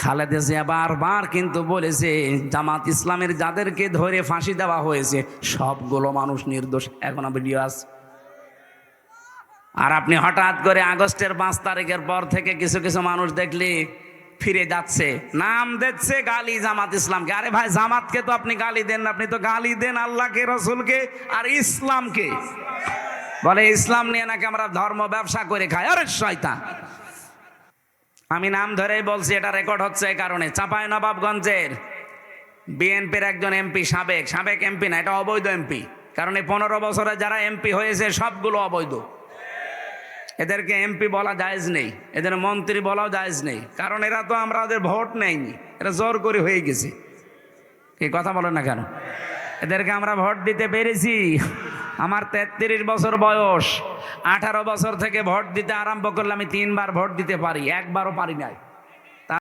খালেদা জিয়া বারবার কিন্তু বলেছে জামাত ইসলামের যাদেরকে ধরে ফাঁসি দেওয়া হয়েছে সবগুলো মানুষ নির্দোষ। এখনো ভিডিও আছে। আর আপনি হঠাৎ করে আগস্টের 5 তারিখের পর থেকে কিছু কিছু মানুষ দেখলে ফিরে যাচ্ছে, নাম দিচ্ছে গালি জামাত ইসলামকে। আরে ভাই, জামাতকে তো আপনি গালি দেন না, আপনি তো গালি দেন আল্লাহকে, রসুলকে আর ইসলামকে। বলে ইসলাম নিয়ে নাকি আমরা ধর্ম ব্যবসা করে খাই। আরে শয়তান! আমি নাম ধরেই বলছি, এটা রেকর্ড হচ্ছে এই কারণে। চাঁপাইনবাবগঞ্জের বিএনপির একজন এমপি, সাবেক এমপি না, এটা অবৈধ এমপি। কারণ এই 15 বছরে যারা এমপি হয়েছে সবগুলো অবৈধ। এদেরকে এমপি বলা জায়েজ নেই, এদের মন্ত্রী বলাও জায়েজ নেই। কারণ এরা তো আমরা ওদের ভোট নেইনি, এরা জোর করে হয়ে গেছে। কি কথা বলেন না কেন? এদেরকে আমরা ভোট দিতে পেরেছি। আমার 33 বছর বয়স, 18 বছর থেকে ভোট দিতে আরম্ভ করলে আমি 3 বার ভোট দিতে পারি, একবারও পারি নাই।